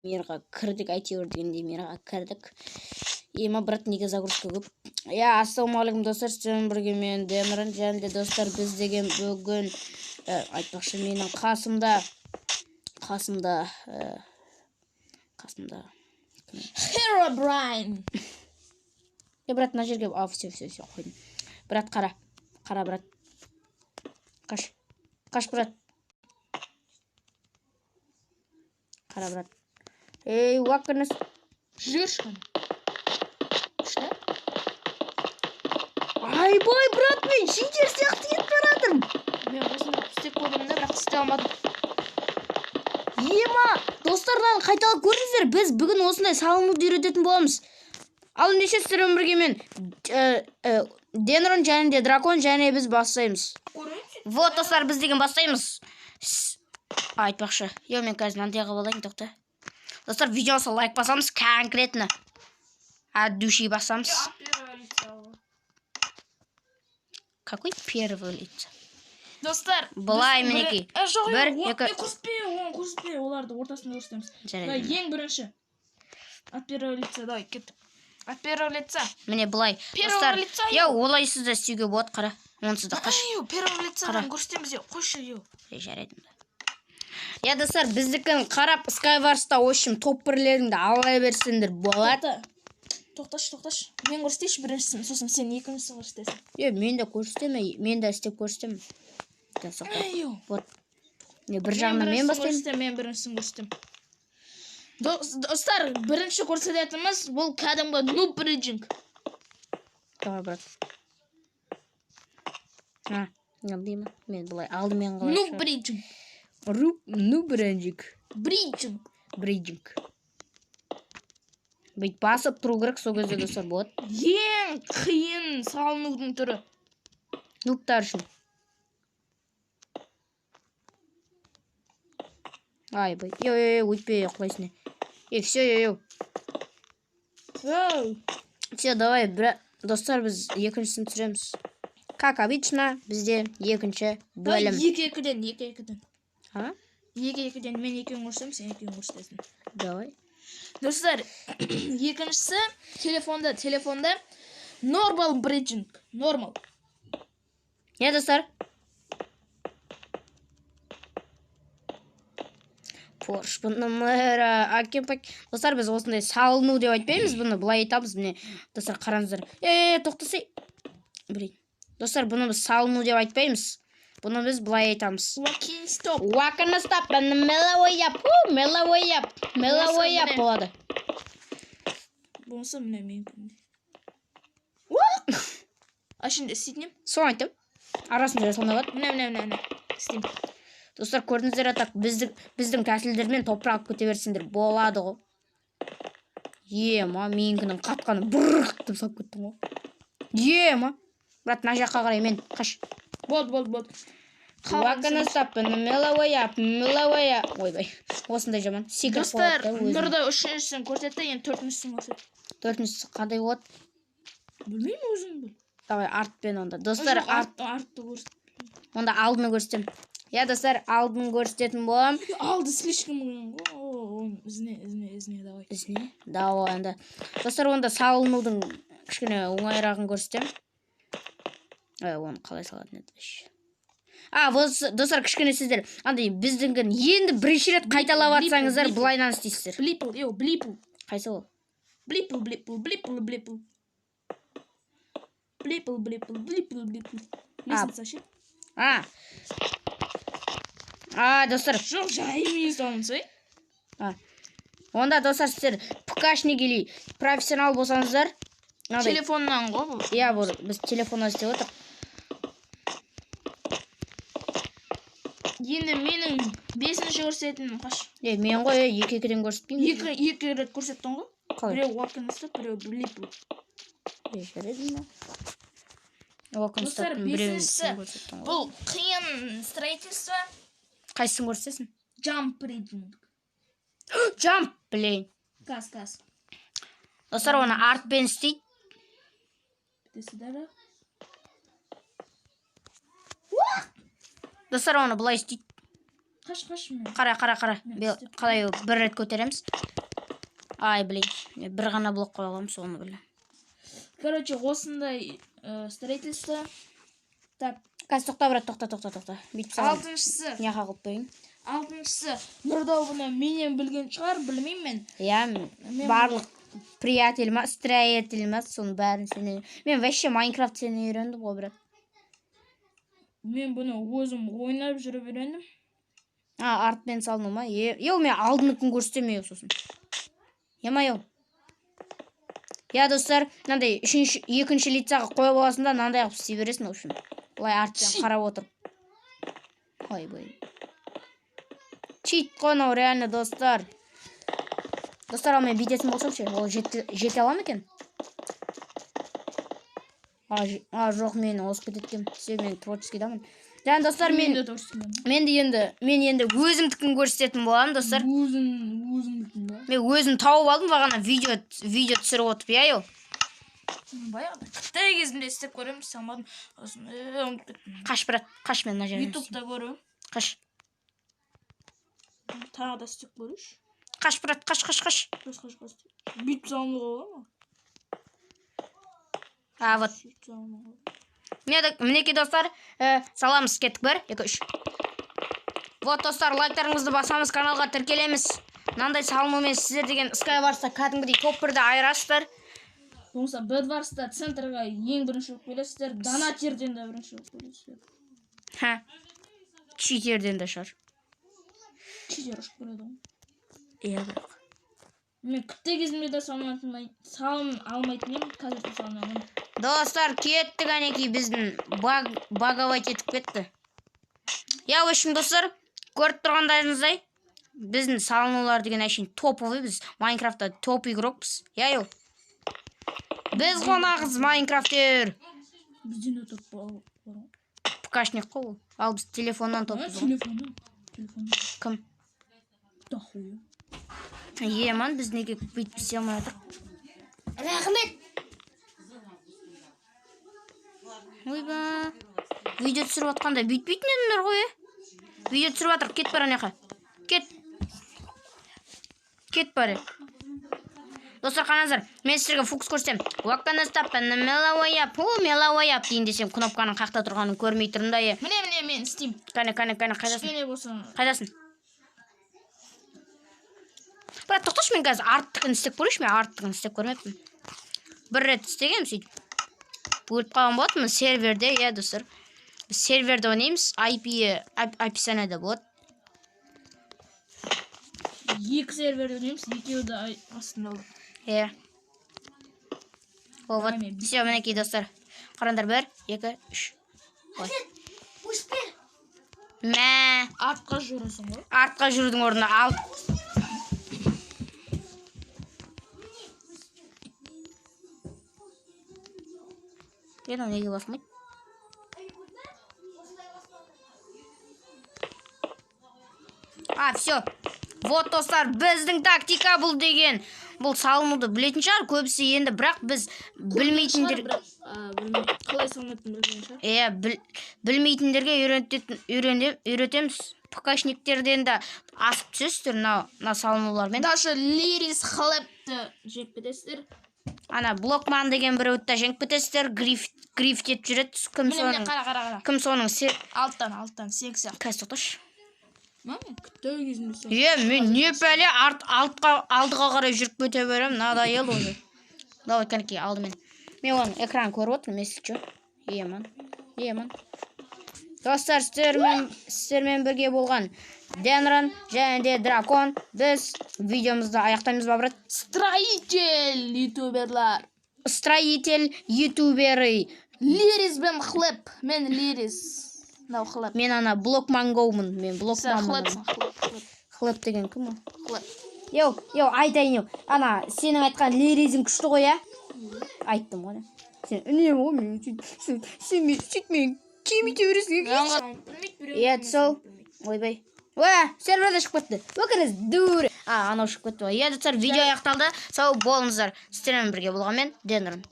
мирға кірдік, әйтеуір дегенде мирға кірдік. Ема, брат, неге загрузка көп? Я, ассалаумағалейкум достар, сіздермен бірге мен Демірін, және де достар, біз деген бүгін айтпақшы менің қасымда Herobrine. Брат, мына жерге все қойдым. Брат, қара брат. Қаш брат. Қара брат. Ей, уақыныз. Жүршін. Күшті? Айбай, брат, мен шитер сияқты етіп барадым. Мен осында істеп көрдім де, бірақ істей алмадым. Ема, достардан қайталап көрдіңіздер, біз бүгін осындай салынуды үйрететін боламыз. Ал ендеше сіздермен бірге мен Денрон және де дракон және біз бастаймыз. Вот, достар, біз деген бастаймыз. Айтпақшы. Мен қазір мынандайға болайын, тоқта. Достар, видеосы лайк басамыз, конкретно. От души басамыз. Какой первый лица? Достар, былай мінекей. Көрсетпей, оларды ортасында көрсетеміз. Ең бірінші. От первого лица, давай, кеттік. От первого лица. Міне былай. Достар, олай сізді істеуге болады, қара. Онсызда қаш. Первого лицадан көрсетеміз, қойшы. Жарайды. Достар, біздікін қарап Skywars-та общем топ-бірлеріңді алай берсеңдер болады. Тоқташы. Мен көрсетейші біріншісін, сосын сен екіншісін көрсетесің. Мен де көрсетемін, мен де істеп көрсетемін. Вот. Бір жағынан мен бастаймын. Мен біріншісін көрсетем. Достар, бірінші көрсететіміз бұл кәдімгі Noob Bridging. Давай, брат. Мен бұлай алдымен қалай. Noob Bridging. Noob Bridging. Бейт басып тұру керек, сол кезде достар болады. Ең қиын салынудың түрі. Нубтар үшін. Айбай. Өйтпей құлайсың. Все. Все, давай, достар, біз екіншісін түсіреміз. Как обычно, бізде екінші бөлім. Екі-екіден. Екі-екіден, мен екеуін көрсетем, сен екеуін көрсетесің. Давай. Достар, екіншісі телефонда Normal Bridging. Normal. Достар. Порш, бұны мұра, достар, біз осындай салыну деп айтпаймыз, бұны бұлай айтамыз, міне, достар, қараңыздар. Тоқтасай. Достар, бұны біз салыну деп айтпаймыз, бұны біз бұлай айтамыз. Уақыны стоп, меловой ап болады. Бұнысы міне мен күнде. Ашында істейтінем? Соң айтым. Арасында жасылына бат. Міне. Істейм. Достар, көрдіңіздер атақ, біздің тәсілдермен топырақ көте берсіңдер болады ғой. Менің қатқаны бұрық деп сап көттің ғой. Брат, на жаққа қарай мен қаш. Болды. Уақыны стаппын, меловой ап. Ойбай, осындай жаман. Достар, нұрда үшіншісін көрсетті, енді төртіншісін көрсет. Төртіншісі қандай болады? Білмеймін, өзің біл. Давай, артпен онда. Достар, артты көрсет. Онда алдыны көрсетем. Достар, алдын көрсететін болам. Алды слишком. Ізне, давай. Ізне? Давай, онда. Достар, онда салынудың кішкене оңайрағын көрсетем. Оны қалай салатын еді? Достар, кішкене сіздер, біздіңгін енді бірінші рет қайталап атсаңыздар, бұлайнан істейсіздер. Блипл. Қайсы ол? Блипл. Лестница ше? Достар. Жоқ, жайымен салынсы. Онда, достар, сіздер ПКшник или профессионал болсаңыздар. Телефоннан ғой бұл. Біз телефоннан істеп отыр. Енді менің 5-ші көрсететінім қаш. Мен ғой, екі-екіден көрсетпеймін. Екі рет көрсеттің ғой? Қалай? Біреу уақынысты, біреу блипл. Жарайды ма? Достар, 5-ші. Бұл қиын строительство. Қайсысын көрсетесің? Jump Bridging. Jump, блин. Кас. Достар, оны артпен істейді. Бітесі дәрі. Достар, оны бұлай істейді. Қаш мен. Қара. Қалай бір рет көтереміз. Ай, блин. Бір ғана блок қойғам, соны біле. Короче, осындай строительство. Так. Қазір тоқта, брат, тоқта. Бүйтіп салам. Алтыншысы. Неға қылып қойын. Алтыншысы. Нұрдау бұны менен білген шығар, білмеймін мен. Иә, барлық приятель ма, строитель ма, соның бәрін сені. Мен вообще Майнкрафт сені үйрендім ғой, брат. Мен бұны өзім ойнап жүріп үйрендім. Артпен салыну ма? Еу, мен алдыны күн көрсетемей сосын. Ема-еу. Я, достар, мынандай екінші лицаға қойып аласында мынандай қылып істей бересің, в общем. Олай арттан қарап отырып. Ой. Чит қой мынау, реально, достар. Достар, ал мен бүйтетін болсам ше, ол жете алам екен? Жоқ, мен озып кететкен. Мен творческийдамын. Және, достар, мен енді өзімдікін көрсететін боламын, достар. Өзімдікін ба? Мен өзім тауып алдым, бағана видео түсіріп отырып, я, еу. Баяғыда кішкентай кезімде істеп көремін, салмадым. Қаш, брат, қаш мен мына жерден. Ютубта көремін. Қаш. Тағы да істеп көрейінші. Қаш, брат, қаш. Бүйтіп салынуға бола ма? Вот. Мінеки, достар, саламыз, кеттік бір, 2, 3. Вот, достар, лайктарыңызды басамыз, каналға тіркелеміз. Мынандай салынумен сіздер деген Skywars-та кәдімгідей топ-1-де айырасыздар. Болмаса Bedwars'та центрға ең бірінші болып келесіздер. Донатерден де бірінші болып келесіздер. Читерден де шығар. Читер ұшып көреді ғой. Иә, бірақ. Мен кішкентай кезімде де салын алмайтын едім, қазір де салын аламын. Достар, кеттік әнеки біздің баговать етіп кетті. Я, в общем, достар, көріп тұрғандарыңыздай, біздің салынулар деген әшейін топовый, біз Майнкрафтта топ игрокпыз. Я, еу. Біз қонағыз Майнкрафтер. Бізден де топ бар. Пкашник қол. Ал біз телефоннан топпыз ғой. Телефоннан. Кім? Тахуя. Ман, біз неге бүйтіп істей алмай жатырық. Рахмет. Ойба. Видео түсіріп атқанда бүйтпейтін едіңдер ғой, Видео түсіріп атырық, кет бар анеқа. Кет бар. Достар, қаназдар, мен сіздерге фокус көрсем. Мелауаяп дейін десем, кнопканың қақта тұрғанын көрмей тұрмын да. Міне, мен істейм. Кәне, қайдасың? Бірақ тоқташы, мен қазір арттығын істеп көрейші, мен арттығын істеп көрмеппін. Бір рет істеген, сөйтіп. Өліп қалған болатымын серверде, иә, достар. Біз серверде ойнаймыз, описаниеде болады. 2 серверде ойнаймыз, екеуі де астында болады. Иә. Вот, все, мінекей, достар. Қарандар, 1, 2, 3. Мә. Артқа жүресің ғой. Артқа жүрудің орнына ал. Мен неге басмайды? Все. Вот, достар, біздің тактика бұл деген. Бұл салынуды білетін шығар, көбісі енді, бірақ біз білмейтіндер... Қалай салынатын білген шығар? Білмейтіндерге үйретеміз. ПКшниктерден де асып түсесіздер, мына салынулармен. Даже Лирис хлебті жеп кетесіздер. Ана блокман деген бір өтті жеңіп кетесіздер, грифт етіп жүреді. Кім соның? Алттан, сексия. Қазір тоқташы. Мамин, күтті кезінде. Мен не пәле алдыға қарай жүріп көте берем, надоел уже. Давай, кәнекей, алдымен. Мен оның экран көріп отырмын, если что. Еман. Достар, сіздермен бірге болған Денрон және де Дракон. Біз видеомызды аяқтаймыз ба, брат? Строитель ютуберы. Лирис бен хлеб. Мен Лирис. Мен ана блокмангоумын. Мен блокманмын. Хлеб деген кім ол? Хлеб. Йоу, айтайын. Ана, сенің айтқан Лиризің күшті ғой, я? Айттым ғой. Сен мен кемейте бересің. Ойбай. Серверде шығып кетті. Өкіріз, дур. Анау шығып кетті. Видео аяқталды. Сау болыңыздар. Сіздермен бірге болғанмен Денрон.